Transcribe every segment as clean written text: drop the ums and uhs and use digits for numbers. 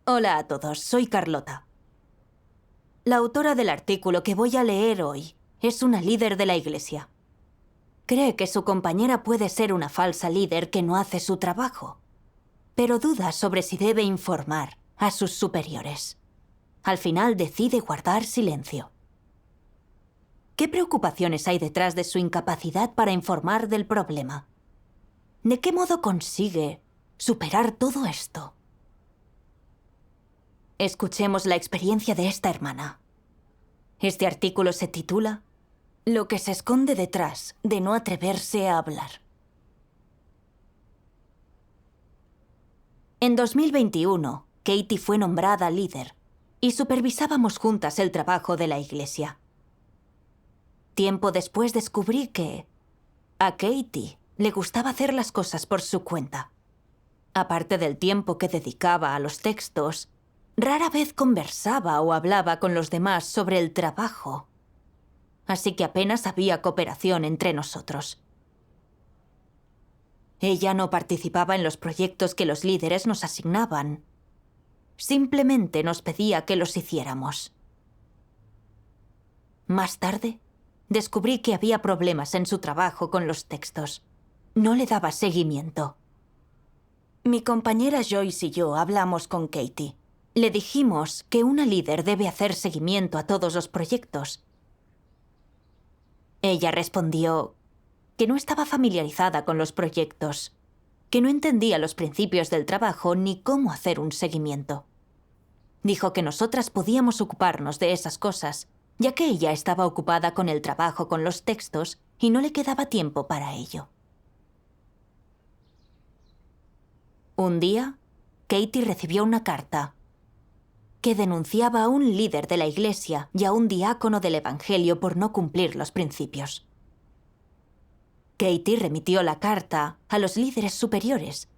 Hola a todos, soy Carlota. La autora del artículo que voy a leer hoy es una líder de la Iglesia. Cree que su compañera puede ser una falsa líder que no hace su trabajo, pero duda sobre si debe informar a sus superiores. Al final decide guardar silencio. ¿Qué preocupaciones hay detrás de su incapacidad para informar del problema? ¿De qué modo consigue superar todo esto? Escuchemos la experiencia de esta hermana. Este artículo se titula Lo que se esconde detrás de no atreverse a hablar. En 2021, Katie fue nombrada líder y supervisábamos juntas el trabajo de la iglesia. Tiempo después descubrí que a Katie le gustaba hacer las cosas por su cuenta. Aparte del tiempo que dedicaba a los textos, rara vez conversaba o hablaba con los demás sobre el trabajo. Así que apenas había cooperación entre nosotros. Ella no participaba en los proyectos que los líderes nos asignaban. Simplemente nos pedía que los hiciéramos. Más tarde, descubrí que había problemas en su trabajo con los textos. No le daba seguimiento. Mi compañera Joyce y yo hablamos con Katie. Le dijimos que una líder debe hacer seguimiento a todos los proyectos. Ella respondió que no estaba familiarizada con los proyectos, que no entendía los principios del trabajo ni cómo hacer un seguimiento. Dijo que nosotras podíamos ocuparnos de esas cosas, ya que ella estaba ocupada con el trabajo con los textos y no le quedaba tiempo para ello. Un día, Katie recibió una carta que denunciaba a un líder de la iglesia y a un diácono del evangelio por no cumplir los principios. Katie remitió la carta a los líderes superiores,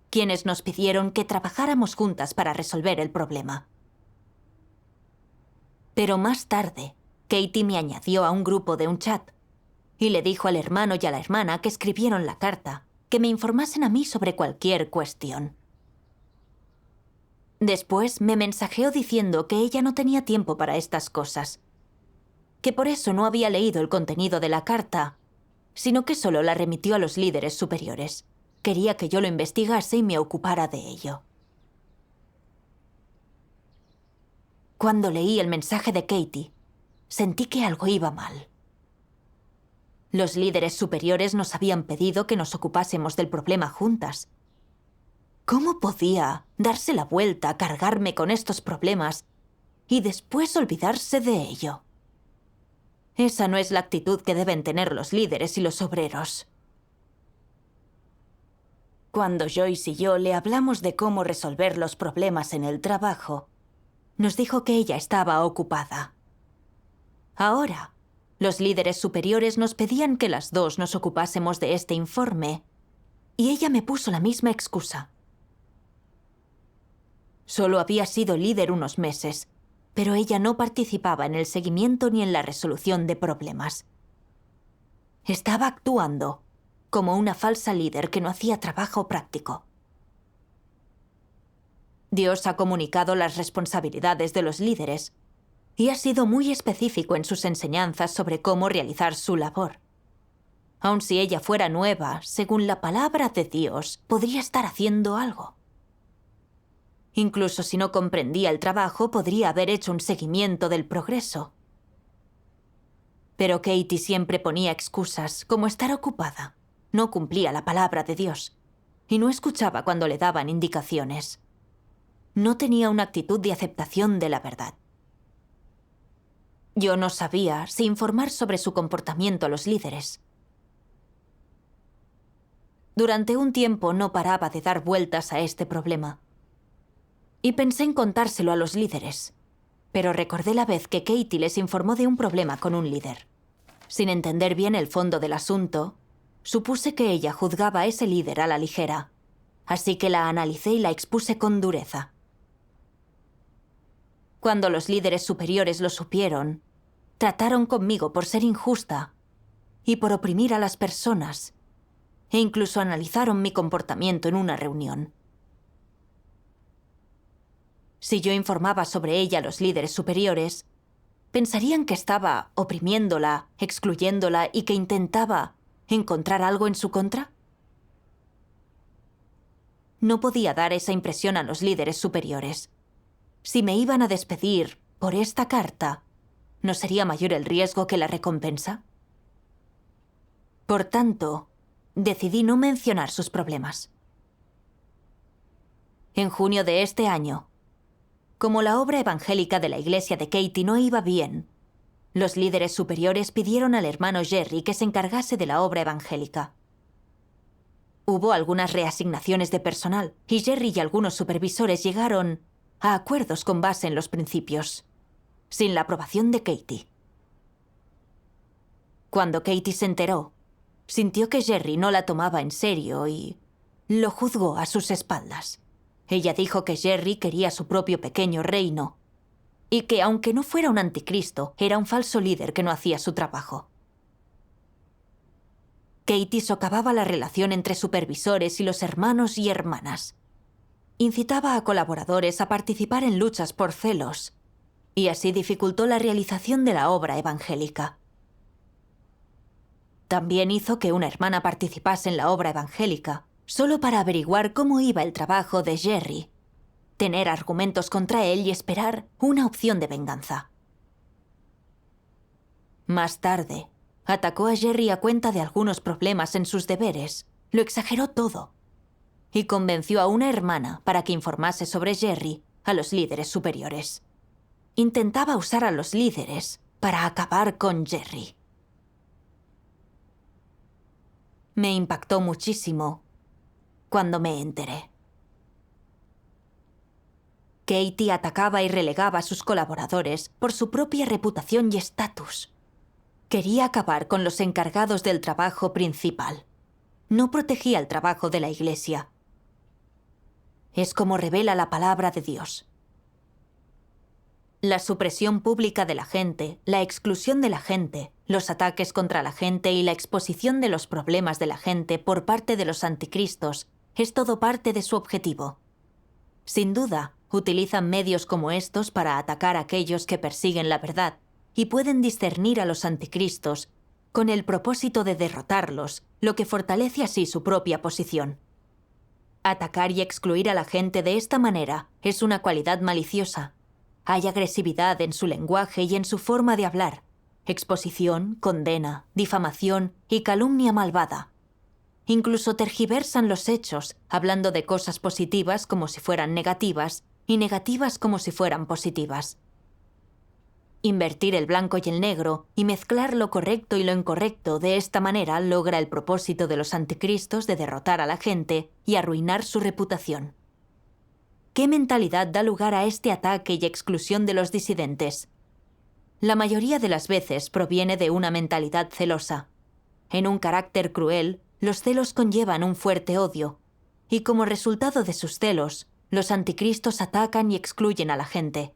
quienes nos pidieron que trabajáramos juntas para resolver el problema. Pero más tarde, Katie me añadió a un grupo de un chat y le dijo al hermano y a la hermana que escribieron la carta que me informasen a mí sobre cualquier cuestión. Después me mensajeó diciendo que ella no tenía tiempo para estas cosas, que por eso no había leído el contenido de la carta, sino que solo la remitió a los líderes superiores. Quería que yo lo investigase y me ocupara de ello. Cuando leí el mensaje de Katie, sentí que algo iba mal. Los líderes superiores nos habían pedido que nos ocupásemos del problema juntas. ¿Cómo podía darse la vuelta a cargarme con estos problemas y después olvidarse de ello? Esa no es la actitud que deben tener los líderes y los obreros. Cuando Joyce y yo le hablamos de cómo resolver los problemas en el trabajo, nos dijo que ella estaba ocupada. Ahora, los líderes superiores nos pedían que las dos nos ocupásemos de este informe, y ella me puso la misma excusa. Solo había sido líder unos meses, pero ella no participaba en el seguimiento ni en la resolución de problemas. Estaba actuando como una falsa líder que no hacía trabajo práctico. Dios ha comunicado las responsabilidades de los líderes y ha sido muy específico en sus enseñanzas sobre cómo realizar su labor. Aun si ella fuera nueva, según la palabra de Dios, podría estar haciendo algo. Incluso si no comprendía el trabajo, podría haber hecho un seguimiento del progreso. Pero Katie siempre ponía excusas, como estar ocupada. No cumplía la palabra de Dios y no escuchaba cuando le daban indicaciones. No tenía una actitud de aceptación de la verdad. Yo no sabía si informar sobre su comportamiento a los líderes. Durante un tiempo no paraba de dar vueltas a este problema. Y pensé en contárselo a los líderes, pero recordé la vez que Katie les informó de un problema con un líder. Sin entender bien el fondo del asunto, supuse que ella juzgaba a ese líder a la ligera, así que la analicé y la expuse con dureza. Cuando los líderes superiores lo supieron, trataron conmigo por ser injusta y por oprimir a las personas, e incluso analizaron mi comportamiento en una reunión. Si yo informaba sobre ella a los líderes superiores, pensarían que estaba oprimiéndola, excluyéndola y que intentaba encontrar algo en su contra. No podía dar esa impresión a los líderes superiores. Si me iban a despedir por esta carta, ¿no sería mayor el riesgo que la recompensa? Por tanto, decidí no mencionar sus problemas. En junio de este año, como la obra evangélica de la iglesia de Katie no iba bien, los líderes superiores pidieron al hermano Jerry que se encargase de la obra evangélica. Hubo algunas reasignaciones de personal y Jerry y algunos supervisores llegaron a acuerdos con base en los principios, sin la aprobación de Katie. Cuando Katie se enteró, sintió que Jerry no la tomaba en serio y lo juzgó a sus espaldas. Ella dijo que Jerry quería su propio pequeño reino y que, aunque no fuera un anticristo, era un falso líder que no hacía su trabajo. Katie socavaba la relación entre supervisores y los hermanos y hermanas. Incitaba a colaboradores a participar en luchas por celos y así dificultó la realización de la obra evangélica. También hizo que una hermana participase en la obra evangélica, solo para averiguar cómo iba el trabajo de Jerry, tener argumentos contra él y esperar una opción de venganza. Más tarde, atacó a Jerry a cuenta de algunos problemas en sus deberes, lo exageró todo, y convenció a una hermana para que informase sobre Jerry a los líderes superiores. Intentaba usar a los líderes para acabar con Jerry. Me impactó muchísimo cuando me enteré. Katie atacaba y relegaba a sus colaboradores por su propia reputación y estatus. Quería acabar con los encargados del trabajo principal. No protegía el trabajo de la iglesia. Es como revela la palabra de Dios. La supresión pública de la gente, la exclusión de la gente, los ataques contra la gente y la exposición de los problemas de la gente por parte de los anticristos es todo parte de su objetivo. Sin duda, utilizan medios como estos para atacar a aquellos que persiguen la verdad y pueden discernir a los anticristos con el propósito de derrotarlos, lo que fortalece así su propia posición. Atacar y excluir a la gente de esta manera es una cualidad maliciosa. Hay agresividad en su lenguaje y en su forma de hablar, exposición, condena, difamación y calumnia malvada. Incluso tergiversan los hechos, hablando de cosas positivas como si fueran negativas y negativas como si fueran positivas. Invertir el blanco y el negro y mezclar lo correcto y lo incorrecto de esta manera logra el propósito de los anticristos de derrotar a la gente y arruinar su reputación. ¿Qué mentalidad da lugar a este ataque y exclusión de los disidentes? La mayoría de las veces proviene de una mentalidad celosa. En un carácter cruel, los celos conllevan un fuerte odio, y como resultado de sus celos, los anticristos atacan y excluyen a la gente.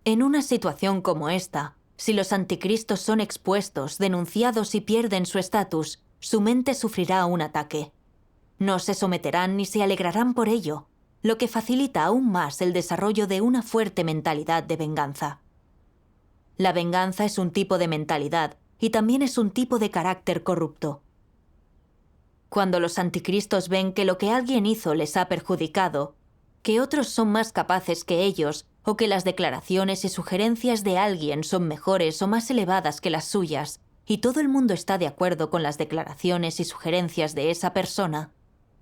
En una situación como esta, si los anticristos son expuestos, denunciados y pierden su estatus, su mente sufrirá un ataque. No se someterán ni se alegrarán por ello, lo que facilita aún más el desarrollo de una fuerte mentalidad de venganza. La venganza es un tipo de mentalidad y también es un tipo de carácter corrupto. Cuando los anticristos ven que lo que alguien hizo les ha perjudicado, que otros son más capaces que ellos o que las declaraciones y sugerencias de alguien son mejores o más elevadas que las suyas, y todo el mundo está de acuerdo con las declaraciones y sugerencias de esa persona,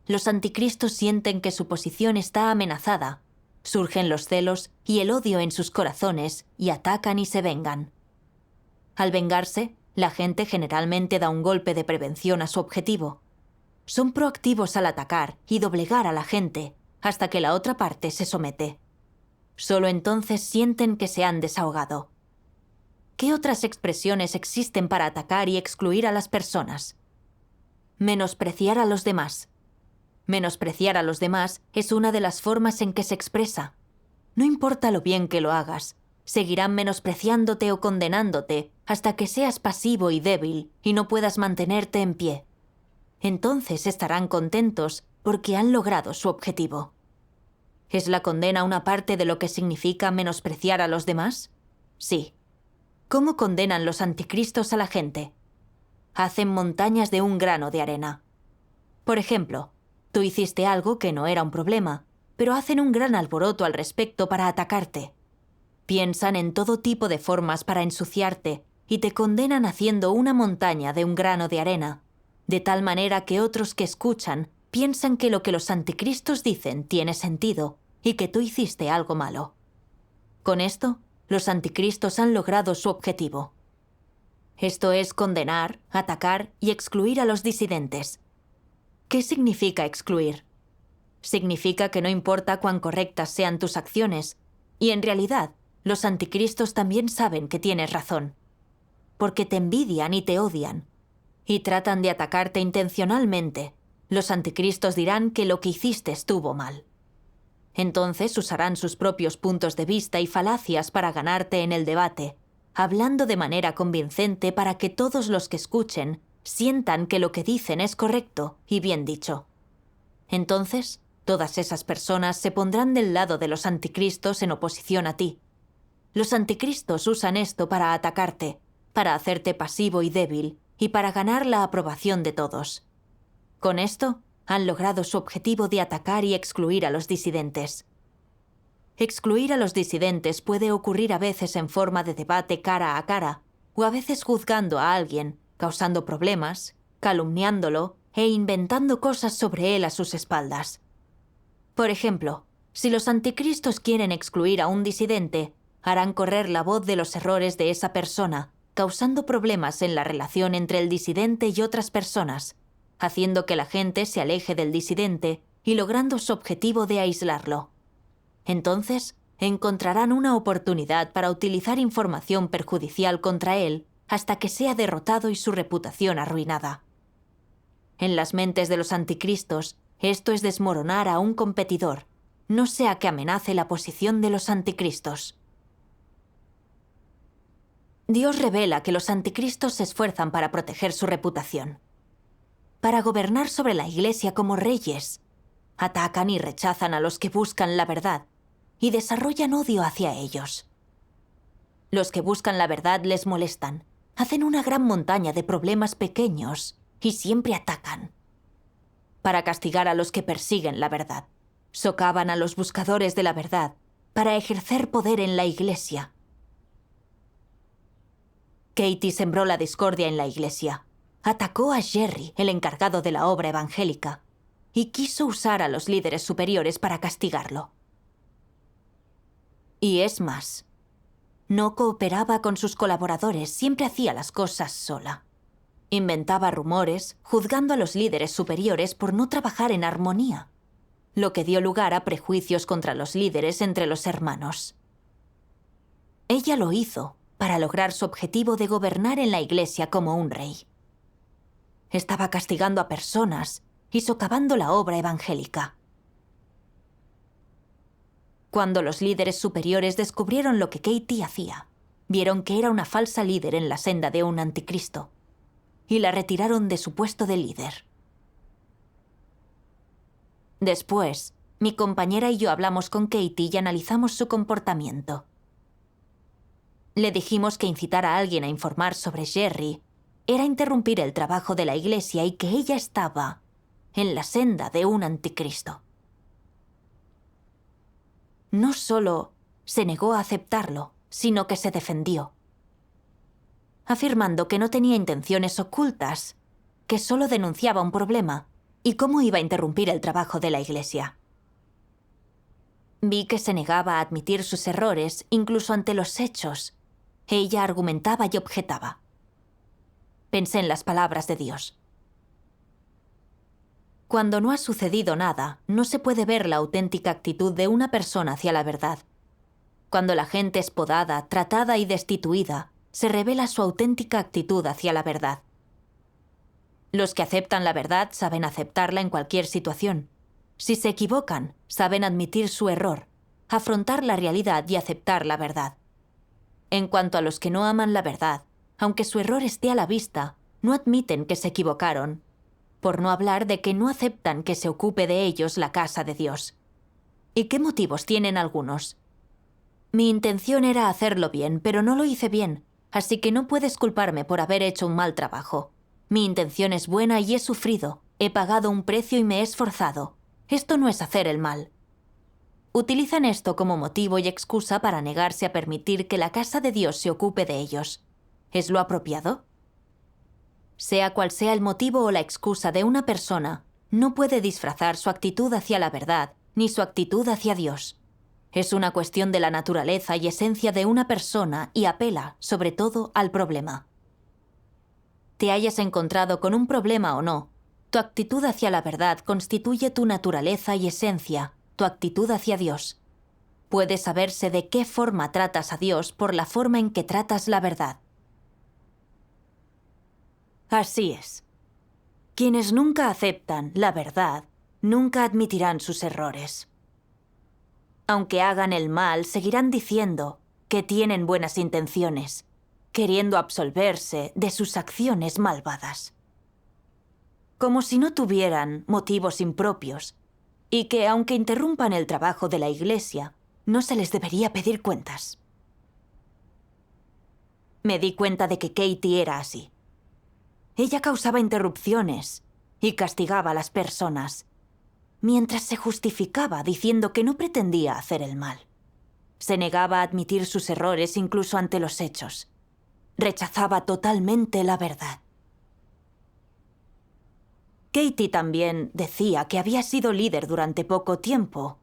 los anticristos sienten que su posición está amenazada, surgen los celos y el odio en sus corazones y atacan y se vengan. Al vengarse, la gente generalmente da un golpe de prevención a su objetivo. Son proactivos al atacar y doblegar a la gente hasta que la otra parte se somete. Solo entonces sienten que se han desahogado. ¿Qué otras expresiones existen para atacar y excluir a las personas? Menospreciar a los demás. Menospreciar a los demás es una de las formas en que se expresa. No importa lo bien que lo hagas, seguirán menospreciándote o condenándote hasta que seas pasivo y débil y no puedas mantenerte en pie. Entonces estarán contentos porque han logrado su objetivo. ¿Es la condena una parte de lo que significa menospreciar a los demás? Sí. ¿Cómo condenan los anticristos a la gente? Hacen montañas de un grano de arena. Por ejemplo, tú hiciste algo que no era un problema, pero hacen un gran alboroto al respecto para atacarte. Piensan en todo tipo de formas para ensuciarte y te condenan haciendo una montaña de un grano de arena, de tal manera que otros que escuchan piensan que lo que los anticristos dicen tiene sentido y que tú hiciste algo malo. Con esto, los anticristos han logrado su objetivo. Esto es condenar, atacar y excluir a los disidentes. ¿Qué significa excluir? Significa que no importa cuán correctas sean tus acciones, y en realidad, los anticristos también saben que tienes razón, porque te envidian y te odian, y tratan de atacarte intencionalmente. Los anticristos dirán que lo que hiciste estuvo mal. Entonces usarán sus propios puntos de vista y falacias para ganarte en el debate, hablando de manera convincente para que todos los que escuchen sientan que lo que dicen es correcto y bien dicho. Entonces, todas esas personas se pondrán del lado de los anticristos en oposición a ti. Los anticristos usan esto para atacarte, para hacerte pasivo y débil, y para ganar la aprobación de todos. Con esto, han logrado su objetivo de atacar y excluir a los disidentes. Excluir a los disidentes puede ocurrir a veces en forma de debate cara a cara, o a veces juzgando a alguien, causando problemas, calumniándolo e inventando cosas sobre él a sus espaldas. Por ejemplo, si los anticristos quieren excluir a un disidente, harán correr la voz de los errores de esa persona, causando problemas en la relación entre el disidente y otras personas, haciendo que la gente se aleje del disidente y logrando su objetivo de aislarlo. Entonces, encontrarán una oportunidad para utilizar información perjudicial contra él hasta que sea derrotado y su reputación arruinada. En las mentes de los anticristos, esto es desmoronar a un competidor, no sea que amenace la posición de los anticristos. Dios revela que los anticristos se esfuerzan para proteger su reputación, para gobernar sobre la Iglesia como reyes. Atacan y rechazan a los que buscan la verdad y desarrollan odio hacia ellos. Los que buscan la verdad les molestan, hacen una gran montaña de problemas pequeños y siempre atacan. Para castigar a los que persiguen la verdad, socavan a los buscadores de la verdad para ejercer poder en la Iglesia. Katie sembró la discordia en la Iglesia. Atacó a Jerry, el encargado de la obra evangélica, y quiso usar a los líderes superiores para castigarlo. Y es más, no cooperaba con sus colaboradores, siempre hacía las cosas sola. Inventaba rumores, juzgando a los líderes superiores por no trabajar en armonía, lo que dio lugar a prejuicios contra los líderes entre los hermanos. Ella lo hizo para lograr su objetivo de gobernar en la Iglesia como un rey. Estaba castigando a personas y socavando la obra evangélica. Cuando los líderes superiores descubrieron lo que Katie hacía, vieron que era una falsa líder en la senda de un anticristo, y la retiraron de su puesto de líder. Después, mi compañera y yo hablamos con Katie y analizamos su comportamiento. Le dijimos que incitar a alguien a informar sobre Jerry era interrumpir el trabajo de la Iglesia y que ella estaba en la senda de un anticristo. No solo se negó a aceptarlo, sino que se defendió, afirmando que no tenía intenciones ocultas, que solo denunciaba un problema y cómo iba a interrumpir el trabajo de la Iglesia. Vi que se negaba a admitir sus errores, incluso ante los hechos. Ella argumentaba y objetaba. Pensé en las palabras de Dios. Cuando no ha sucedido nada, no se puede ver la auténtica actitud de una persona hacia la verdad. Cuando la gente es podada, tratada y destituida, se revela su auténtica actitud hacia la verdad. Los que aceptan la verdad saben aceptarla en cualquier situación. Si se equivocan, saben admitir su error, afrontar la realidad y aceptar la verdad. En cuanto a los que no aman la verdad, aunque su error esté a la vista, no admiten que se equivocaron, por no hablar de que no aceptan que se ocupe de ellos la casa de Dios. ¿Y qué motivos tienen algunos? Mi intención era hacerlo bien, pero no lo hice bien, así que no puedes culparme por haber hecho un mal trabajo. Mi intención es buena y he sufrido, he pagado un precio y me he esforzado. Esto no es hacer el mal. Utilizan esto como motivo y excusa para negarse a permitir que la casa de Dios se ocupe de ellos. ¿Es lo apropiado? Sea cual sea el motivo o la excusa de una persona, no puede disfrazar su actitud hacia la verdad, ni su actitud hacia Dios. Es una cuestión de la naturaleza y esencia de una persona y apela, sobre todo, al problema. Te hayas encontrado con un problema o no, tu actitud hacia la verdad constituye tu naturaleza y esencia, tu actitud hacia Dios. Puede saberse de qué forma tratas a Dios por la forma en que tratas la verdad. Así es. Quienes nunca aceptan la verdad, nunca admitirán sus errores. Aunque hagan el mal, seguirán diciendo que tienen buenas intenciones, queriendo absolverse de sus acciones malvadas. Como si no tuvieran motivos impropios, y que, aunque interrumpan el trabajo de la Iglesia, no se les debería pedir cuentas. Me di cuenta de que Katie era así. Ella causaba interrupciones y castigaba a las personas, mientras se justificaba diciendo que no pretendía hacer el mal. Se negaba a admitir sus errores incluso ante los hechos. Rechazaba totalmente la verdad. Katie también decía que había sido líder durante poco tiempo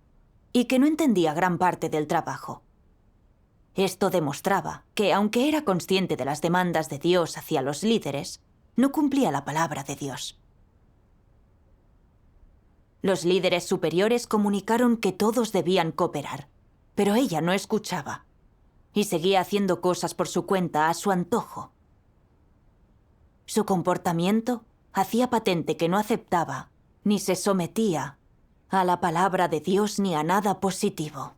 y que no entendía gran parte del trabajo. Esto demostraba que, aunque era consciente de las demandas de Dios hacia los líderes, no cumplía la palabra de Dios. Los líderes superiores comunicaron que todos debían cooperar, pero ella no escuchaba y seguía haciendo cosas por su cuenta a su antojo. Su comportamiento hacía patente que no aceptaba ni se sometía a la palabra de Dios ni a nada positivo.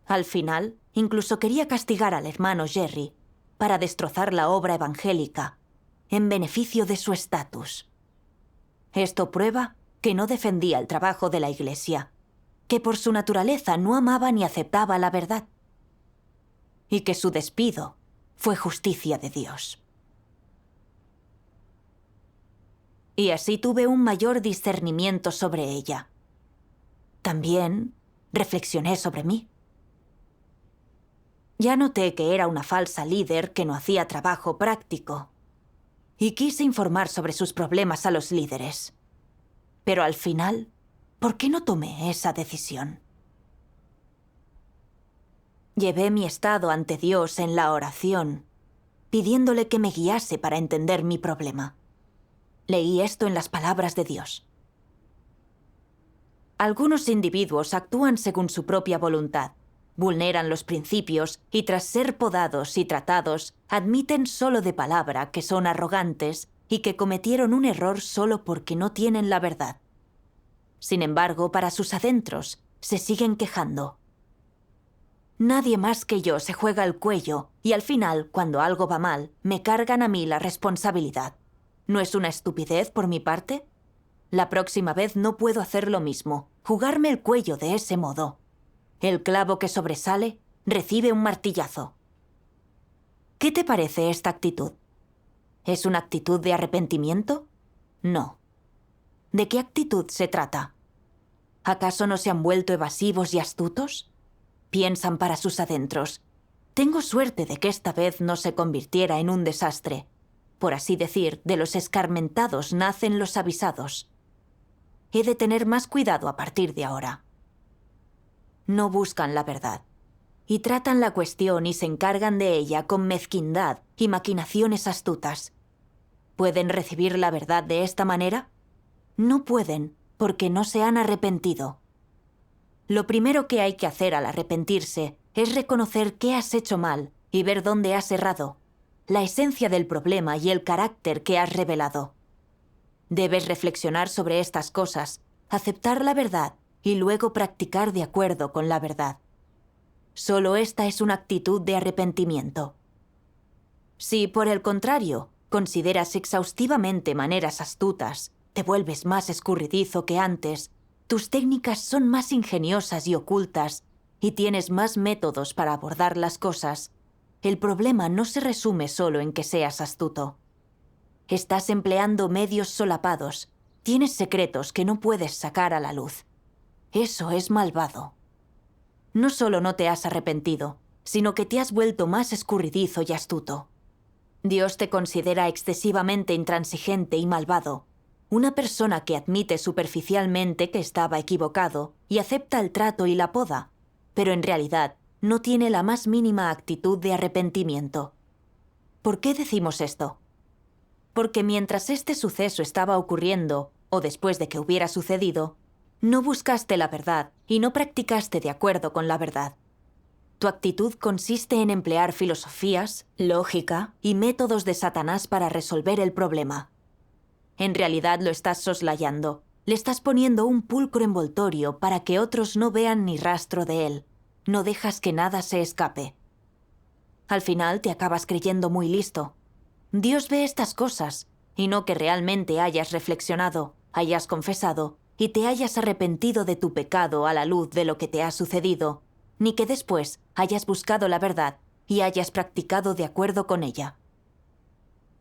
Al final, incluso quería castigar al hermano Jerry para destrozar la obra evangélica en beneficio de su estatus. Esto prueba que no defendía el trabajo de la Iglesia, que por su naturaleza no amaba ni aceptaba la verdad, y que su despido fue justicia de Dios. Y así tuve un mayor discernimiento sobre ella. También reflexioné sobre mí. Ya noté que era una falsa líder que no hacía trabajo práctico, y quise informar sobre sus problemas a los líderes. Pero al final, ¿por qué no tomé esa decisión? Llevé mi estado ante Dios en la oración, pidiéndole que me guiase para entender mi problema. Leí esto en las palabras de Dios. Algunos individuos actúan según su propia voluntad, vulneran los principios y tras ser podados y tratados, admiten solo de palabra que son arrogantes y que cometieron un error solo porque no tienen la verdad. Sin embargo, para sus adentros, se siguen quejando. Nadie más que yo se juega el cuello y al final, cuando algo va mal, me cargan a mí la responsabilidad. ¿No es una estupidez por mi parte? La próxima vez no puedo hacer lo mismo, jugarme el cuello de ese modo. El clavo que sobresale recibe un martillazo. ¿Qué te parece esta actitud? ¿Es una actitud de arrepentimiento? No. ¿De qué actitud se trata? ¿Acaso no se han vuelto evasivos y astutos? Piensan para sus adentros. Tengo suerte de que esta vez no se convirtiera en un desastre. Por así decir, de los escarmentados nacen los avisados. He de tener más cuidado a partir de ahora. No buscan la verdad, y tratan la cuestión y se encargan de ella con mezquindad y maquinaciones astutas. ¿Pueden recibir la verdad de esta manera? No pueden, porque no se han arrepentido. Lo primero que hay que hacer al arrepentirse es reconocer qué has hecho mal y ver dónde has errado, la esencia del problema y el carácter que has revelado. Debes reflexionar sobre estas cosas, aceptar la verdad y luego practicar de acuerdo con la verdad. Solo esta es una actitud de arrepentimiento. Si, por el contrario, consideras exhaustivamente maneras astutas, te vuelves más escurridizo que antes, tus técnicas son más ingeniosas y ocultas y tienes más métodos para abordar las cosas, el problema no se resume solo en que seas astuto. Estás empleando medios solapados, tienes secretos que no puedes sacar a la luz. Eso es malvado. No solo no te has arrepentido, sino que te has vuelto más escurridizo y astuto. Dios te considera excesivamente intransigente y malvado, una persona que admite superficialmente que estaba equivocado y acepta el trato y la poda, pero en realidad no tiene la más mínima actitud de arrepentimiento. ¿Por qué decimos esto? Porque mientras este suceso estaba ocurriendo, o después de que hubiera sucedido, no buscaste la verdad y no practicaste de acuerdo con la verdad. Tu actitud consiste en emplear filosofías, lógica y métodos de Satanás para resolver el problema. En realidad lo estás soslayando, le estás poniendo un pulcro envoltorio para que otros no vean ni rastro de él. No dejas que nada se escape. Al final te acabas creyendo muy listo. Dios ve estas cosas, y no que realmente hayas reflexionado, hayas confesado y te hayas arrepentido de tu pecado a la luz de lo que te ha sucedido, ni que después hayas buscado la verdad y hayas practicado de acuerdo con ella.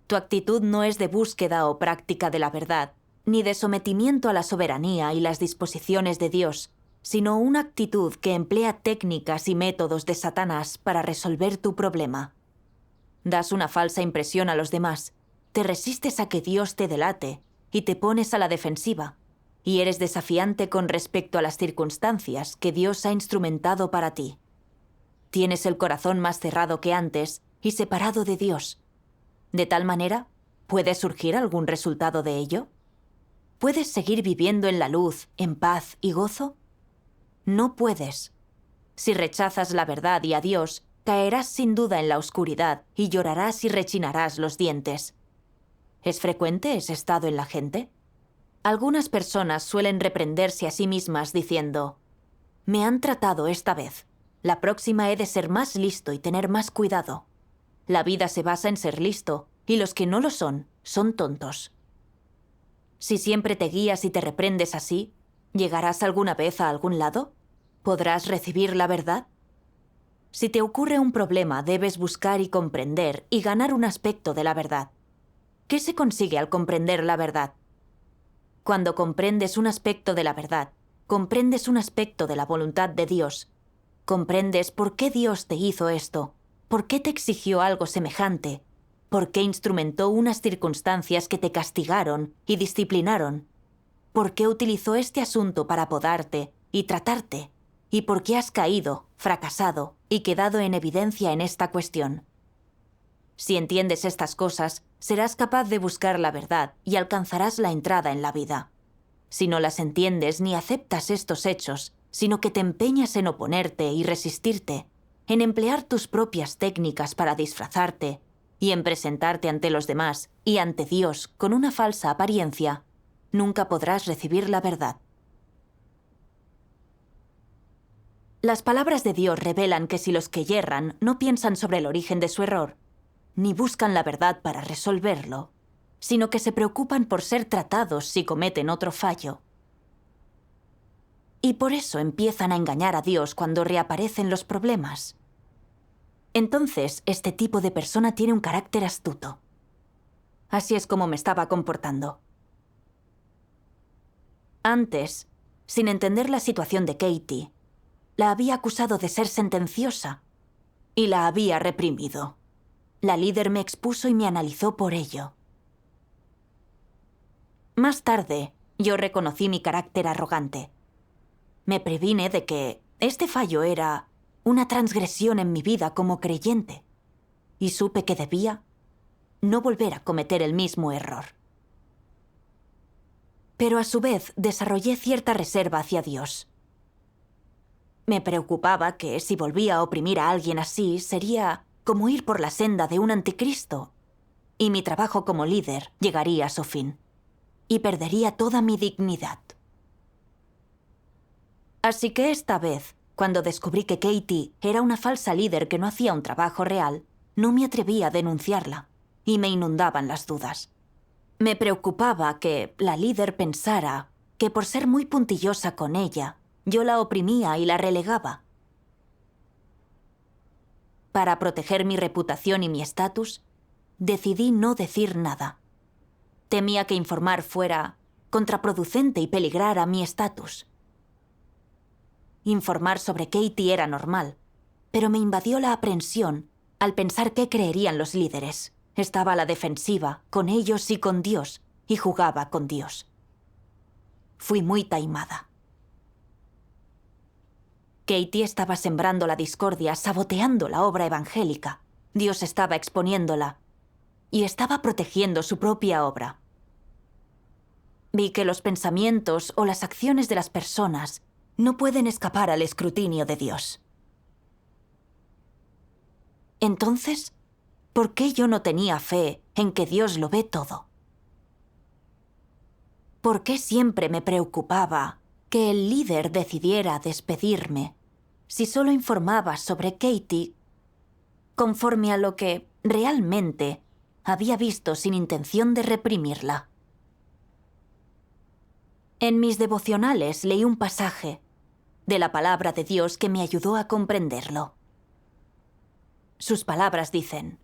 Tu actitud no es de búsqueda o práctica de la verdad, ni de sometimiento a la soberanía y las disposiciones de Dios, sino una actitud que emplea técnicas y métodos de Satanás para resolver tu problema. Das una falsa impresión a los demás, te resistes a que Dios te delate y te pones a la defensiva, y eres desafiante con respecto a las circunstancias que Dios ha instrumentado para ti. Tienes el corazón más cerrado que antes y separado de Dios. De tal manera, ¿puede surgir algún resultado de ello? ¿Puedes seguir viviendo en la luz, en paz y gozo? No puedes. Si rechazas la verdad y a Dios, caerás sin duda en la oscuridad y llorarás y rechinarás los dientes. ¿Es frecuente ese estado en la gente? Algunas personas suelen reprenderse a sí mismas diciendo: «Me han tratado esta vez. La próxima he de ser más listo y tener más cuidado». La vida se basa en ser listo, y los que no lo son tontos. Si siempre te guías y te reprendes así, ¿llegarás alguna vez a algún lado? ¿Podrás recibir la verdad? Si te ocurre un problema, debes buscar y comprender y ganar un aspecto de la verdad. ¿Qué se consigue al comprender la verdad? Cuando comprendes un aspecto de la verdad, comprendes un aspecto de la voluntad de Dios. Comprendes por qué Dios te hizo esto, por qué te exigió algo semejante, por qué instrumentó unas circunstancias que te castigaron y disciplinaron, por qué utilizó este asunto para podarte y tratarte, y por qué has caído, fracasado y quedado en evidencia en esta cuestión. Si entiendes estas cosas, serás capaz de buscar la verdad y alcanzarás la entrada en la vida. Si no las entiendes ni aceptas estos hechos, sino que te empeñas en oponerte y resistirte, en emplear tus propias técnicas para disfrazarte y en presentarte ante los demás y ante Dios con una falsa apariencia, nunca podrás recibir la verdad. Las palabras de Dios revelan que si los que yerran no piensan sobre el origen de su error, ni buscan la verdad para resolverlo, sino que se preocupan por ser tratados si cometen otro fallo. Y por eso empiezan a engañar a Dios cuando reaparecen los problemas. Entonces, este tipo de persona tiene un carácter astuto. Así es como me estaba comportando. Antes, sin entender la situación de Katie, la había acusado de ser sentenciosa y la había reprimido. La líder me expuso y me analizó por ello. Más tarde, yo reconocí mi carácter arrogante. Me previne de que este fallo era una transgresión en mi vida como creyente, y supe que debía no volver a cometer el mismo error. Pero a su vez desarrollé cierta reserva hacia Dios. Me preocupaba que si volvía a oprimir a alguien así sería como ir por la senda de un anticristo, y mi trabajo como líder llegaría a su fin, y perdería toda mi dignidad. Así que esta vez, cuando descubrí que Katie era una falsa líder que no hacía un trabajo real, no me atreví a denunciarla, y me inundaban las dudas. Me preocupaba que la líder pensara que por ser muy puntillosa con ella, yo la oprimía y la relegaba. Para proteger mi reputación y mi estatus, decidí no decir nada. Temía que informar fuera contraproducente y peligrara mi estatus. Informar sobre Katie era normal, pero me invadió la aprensión al pensar qué creerían los líderes. Estaba a la defensiva, con ellos y con Dios, y jugaba con Dios. Fui muy taimada. Katie estaba sembrando la discordia, saboteando la obra evangélica. Dios estaba exponiéndola y estaba protegiendo su propia obra. Vi que los pensamientos o las acciones de las personas no pueden escapar al escrutinio de Dios. Entonces, ¿por qué yo no tenía fe en que Dios lo ve todo? ¿Por qué siempre me preocupaba que el líder decidiera despedirme si solo informaba sobre Katie conforme a lo que realmente había visto sin intención de reprimirla? En mis devocionales leí un pasaje de la palabra de Dios que me ayudó a comprenderlo. Sus palabras dicen: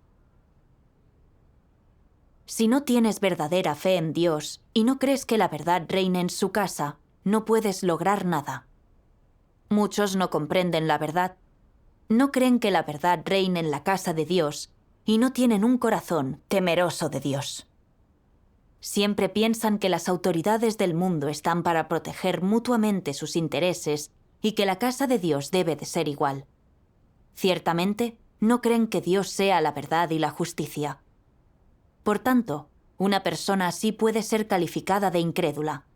si no tienes verdadera fe en Dios y no crees que la verdad reine en su casa, no puedes lograr nada. Muchos no comprenden la verdad, no creen que la verdad reine en la casa de Dios y no tienen un corazón temeroso de Dios. Siempre piensan que las autoridades del mundo están para proteger mutuamente sus intereses y que la casa de Dios debe de ser igual. Ciertamente, no creen que Dios sea la verdad y la justicia. Por tanto, una persona así puede ser calificada de incrédula.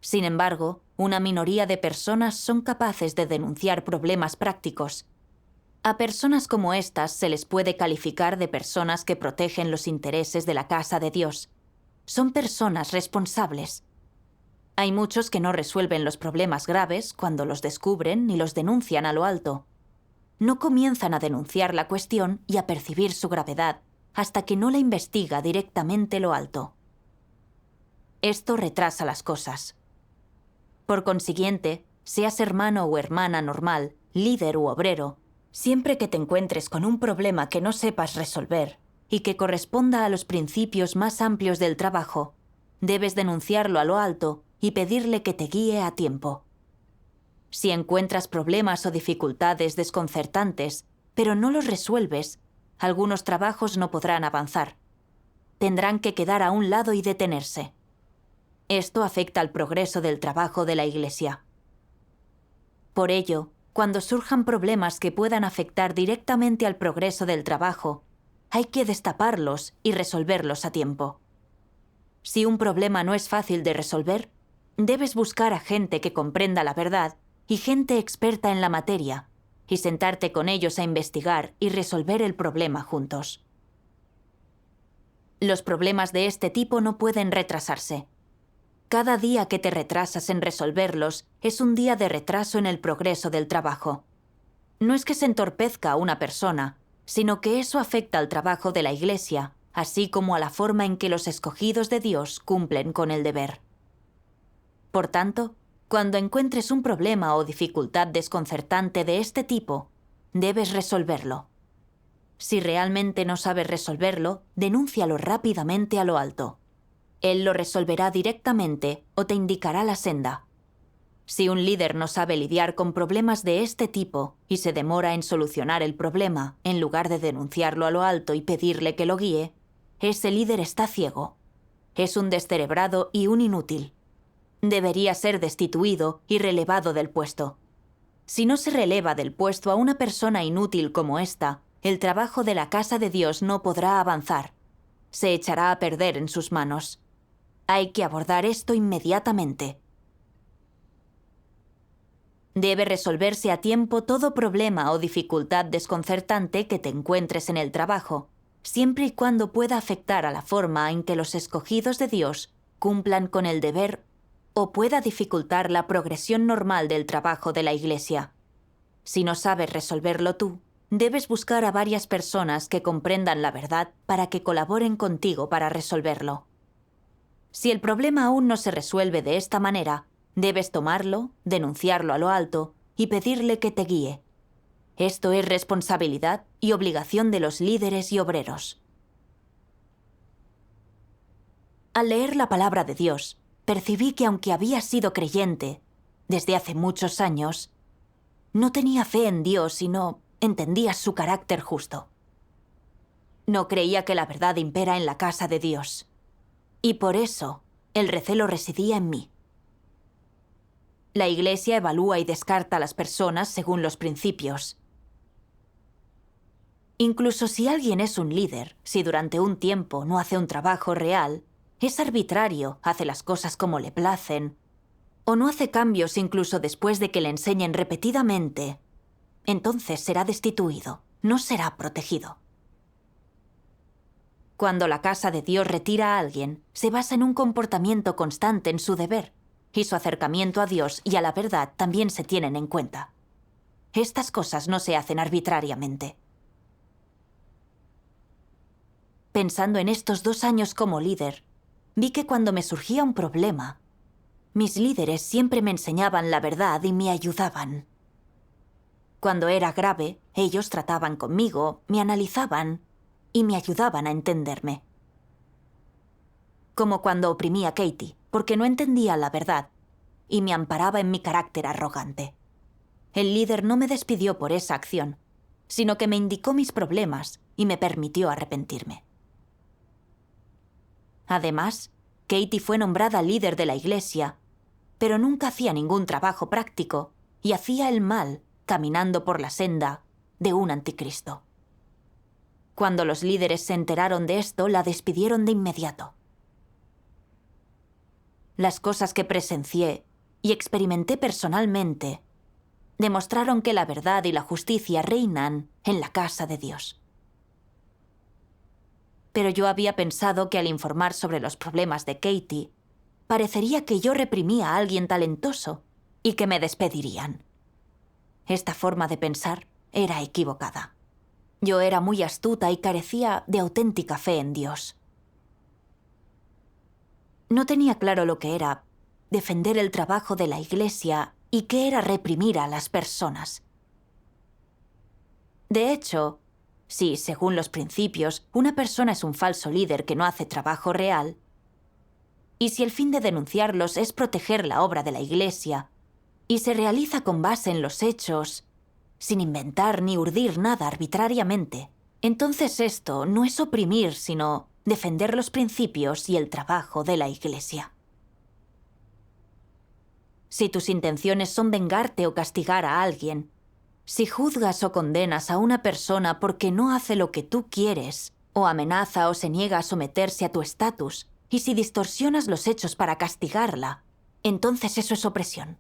Sin embargo, una minoría de personas son capaces de denunciar problemas prácticos. A personas como estas se les puede calificar de personas que protegen los intereses de la casa de Dios. Son personas responsables. Hay muchos que no resuelven los problemas graves cuando los descubren ni los denuncian a lo alto. No comienzan a denunciar la cuestión y a percibir su gravedad hasta que no la investiga directamente lo alto. Esto retrasa las cosas. Por consiguiente, seas hermano o hermana normal, líder u obrero, siempre que te encuentres con un problema que no sepas resolver y que corresponda a los principios más amplios del trabajo, debes denunciarlo a lo alto y pedirle que te guíe a tiempo. Si encuentras problemas o dificultades desconcertantes, pero no los resuelves, algunos trabajos no podrán avanzar. Tendrán que quedar a un lado y detenerse. Esto afecta al progreso del trabajo de la Iglesia. Por ello, cuando surjan problemas que puedan afectar directamente al progreso del trabajo, hay que destaparlos y resolverlos a tiempo. Si un problema no es fácil de resolver, debes buscar a gente que comprenda la verdad y gente experta en la materia, y sentarte con ellos a investigar y resolver el problema juntos. Los problemas de este tipo no pueden retrasarse. Cada día que te retrasas en resolverlos es un día de retraso en el progreso del trabajo. No es que se entorpezca a una persona, sino que eso afecta al trabajo de la Iglesia, así como a la forma en que los escogidos de Dios cumplen con el deber. Por tanto, cuando encuentres un problema o dificultad desconcertante de este tipo, debes resolverlo. Si realmente no sabes resolverlo, denúncialo rápidamente a lo alto. Él lo resolverá directamente o te indicará la senda. Si un líder no sabe lidiar con problemas de este tipo y se demora en solucionar el problema en lugar de denunciarlo a lo alto y pedirle que lo guíe, ese líder está ciego. Es un descerebrado y un inútil. Debería ser destituido y relevado del puesto. Si no se releva del puesto a una persona inútil como esta, el trabajo de la casa de Dios no podrá avanzar. Se echará a perder en sus manos. Hay que abordar esto inmediatamente. Debe resolverse a tiempo todo problema o dificultad desconcertante que te encuentres en el trabajo, siempre y cuando pueda afectar a la forma en que los escogidos de Dios cumplan con el deber o pueda dificultar la progresión normal del trabajo de la Iglesia. Si no sabes resolverlo tú, debes buscar a varias personas que comprendan la verdad para que colaboren contigo para resolverlo. Si el problema aún no se resuelve de esta manera, debes tomarlo, denunciarlo a lo alto y pedirle que te guíe. Esto es responsabilidad y obligación de los líderes y obreros. Al leer la palabra de Dios, percibí que aunque había sido creyente desde hace muchos años, no tenía fe en Dios y no entendía su carácter justo. No creía que la verdad impera en la casa de Dios. Y por eso, el recelo residía en mí. La Iglesia evalúa y descarta a las personas según los principios. Incluso si alguien es un líder, si durante un tiempo no hace un trabajo real, es arbitrario, hace las cosas como le placen, o no hace cambios incluso después de que le enseñen repetidamente, entonces será destituido, no será protegido. Cuando la casa de Dios retira a alguien, se basa en un comportamiento constante en su deber, y su acercamiento a Dios y a la verdad también se tienen en cuenta. Estas cosas no se hacen arbitrariamente. Pensando en estos 2 años como líder, vi que cuando me surgía un problema, mis líderes siempre me enseñaban la verdad y me ayudaban. Cuando era grave, ellos trataban conmigo, me analizaban y me ayudaban a entenderme. Como cuando oprimí a Katie, porque no entendía la verdad, y me amparaba en mi carácter arrogante. El líder no me despidió por esa acción, sino que me indicó mis problemas y me permitió arrepentirme. Además, Katie fue nombrada líder de la iglesia, pero nunca hacía ningún trabajo práctico y hacía el mal caminando por la senda de un anticristo. Cuando los líderes se enteraron de esto, la despidieron de inmediato. Las cosas que presencié y experimenté personalmente demostraron que la verdad y la justicia reinan en la casa de Dios. Pero yo había pensado que al informar sobre los problemas de Katie, parecería que yo reprimía a alguien talentoso y que me despedirían. Esta forma de pensar era equivocada. Yo era muy astuta y carecía de auténtica fe en Dios. No tenía claro lo que era defender el trabajo de la Iglesia y qué era reprimir a las personas. De hecho, si, según los principios, una persona es un falso líder que no hace trabajo real, y si el fin de denunciarlos es proteger la obra de la Iglesia, y se realiza con base en los hechos, sin inventar ni urdir nada arbitrariamente, entonces esto no es oprimir, sino defender los principios y el trabajo de la Iglesia. Si tus intenciones son vengarte o castigar a alguien, si juzgas o condenas a una persona porque no hace lo que tú quieres, o amenaza o se niega a someterse a tu estatus, y si distorsionas los hechos para castigarla, entonces eso es opresión.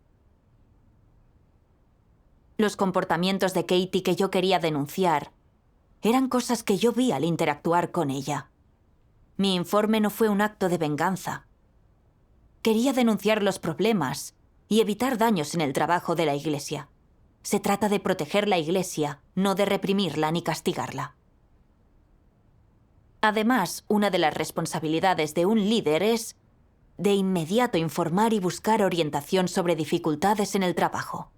Los comportamientos de Katie que yo quería denunciar eran cosas que yo vi al interactuar con ella. Mi informe no fue un acto de venganza. Quería denunciar los problemas y evitar daños en el trabajo de la Iglesia. Se trata de proteger la Iglesia, no de reprimirla ni castigarla. Además, una de las responsabilidades de un líder es, de inmediato, informar y buscar orientación sobre dificultades en el trabajo.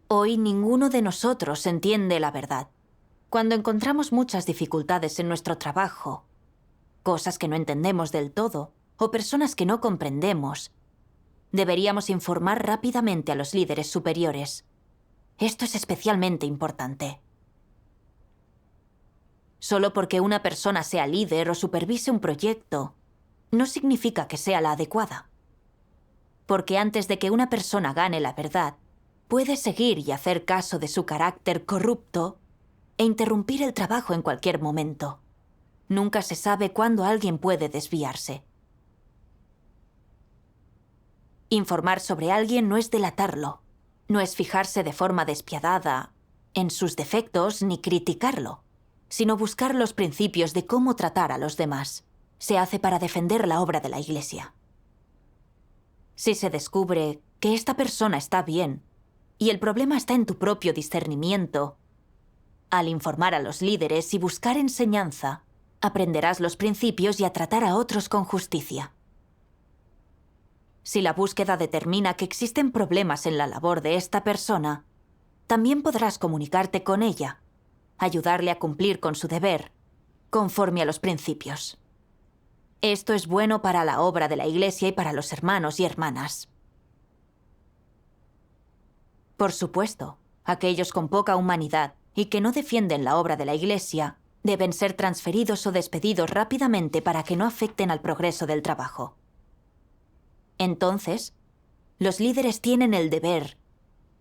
Hoy ninguno de nosotros entiende la verdad. Cuando encontramos muchas dificultades en nuestro trabajo, cosas que no entendemos del todo, o personas que no comprendemos, deberíamos informar rápidamente a los líderes superiores. Esto es especialmente importante. Solo porque una persona sea líder o supervise un proyecto, no significa que sea la adecuada. Porque antes de que una persona gane la verdad, puede seguir y hacer caso de su carácter corrupto e interrumpir el trabajo en cualquier momento. Nunca se sabe cuándo alguien puede desviarse. Informar sobre alguien no es delatarlo, no es fijarse de forma despiadada en sus defectos ni criticarlo, sino buscar los principios de cómo tratar a los demás. Se hace para defender la obra de la Iglesia. Si se descubre que esta persona está bien y el problema está en tu propio discernimiento, al informar a los líderes y buscar enseñanza, aprenderás los principios y a tratar a otros con justicia. Si la búsqueda determina que existen problemas en la labor de esta persona, también podrás comunicarte con ella, ayudarle a cumplir con su deber, conforme a los principios. Esto es bueno para la obra de la Iglesia y para los hermanos y hermanas. Por supuesto, aquellos con poca humanidad y que no defienden la obra de la Iglesia deben ser transferidos o despedidos rápidamente para que no afecten al progreso del trabajo. Entonces, los líderes tienen el deber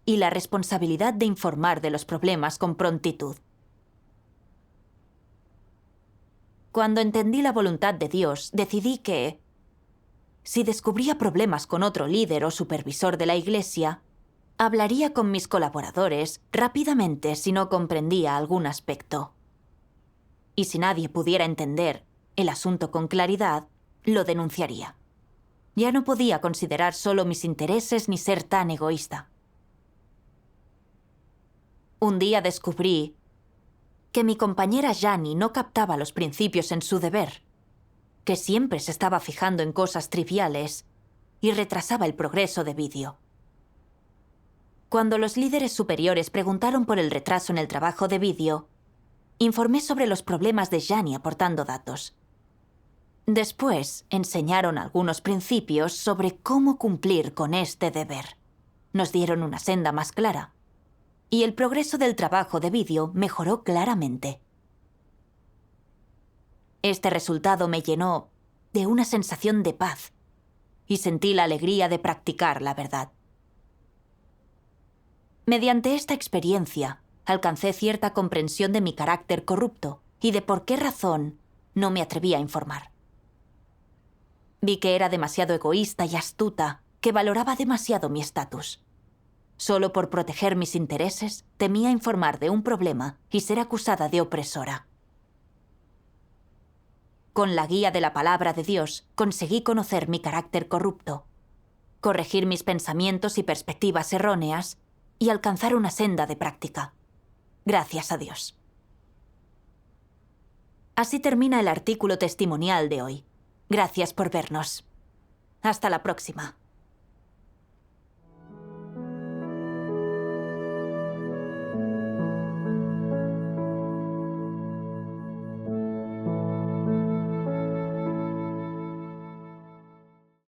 y la responsabilidad de informar de los problemas con prontitud. Cuando entendí la voluntad de Dios, decidí que, si descubría problemas con otro líder o supervisor de la Iglesia, hablaría con mis colaboradores rápidamente si no comprendía algún aspecto. Y si nadie pudiera entender el asunto con claridad, lo denunciaría. Ya no podía considerar solo mis intereses ni ser tan egoísta. Un día descubrí que mi compañera Jani no captaba los principios en su deber, que siempre se estaba fijando en cosas triviales y retrasaba el progreso de Vídeo. Cuando los líderes superiores preguntaron por el retraso en el trabajo de Vídeo, informé sobre los problemas de Jani aportando datos. Después enseñaron algunos principios sobre cómo cumplir con este deber. Nos dieron una senda más clara, y el progreso del trabajo de Vídeo mejoró claramente. Este resultado me llenó de una sensación de paz y sentí la alegría de practicar la verdad. Mediante esta experiencia, alcancé cierta comprensión de mi carácter corrupto y de por qué razón no me atreví a informar. Vi que era demasiado egoísta y astuta, que valoraba demasiado mi estatus. Solo por proteger mis intereses, temía informar de un problema y ser acusada de opresora. Con la guía de la palabra de Dios, conseguí conocer mi carácter corrupto, corregir mis pensamientos y perspectivas erróneas y alcanzar una senda de práctica. Gracias a Dios. Así termina el artículo testimonial de hoy. Gracias por vernos. Hasta la próxima.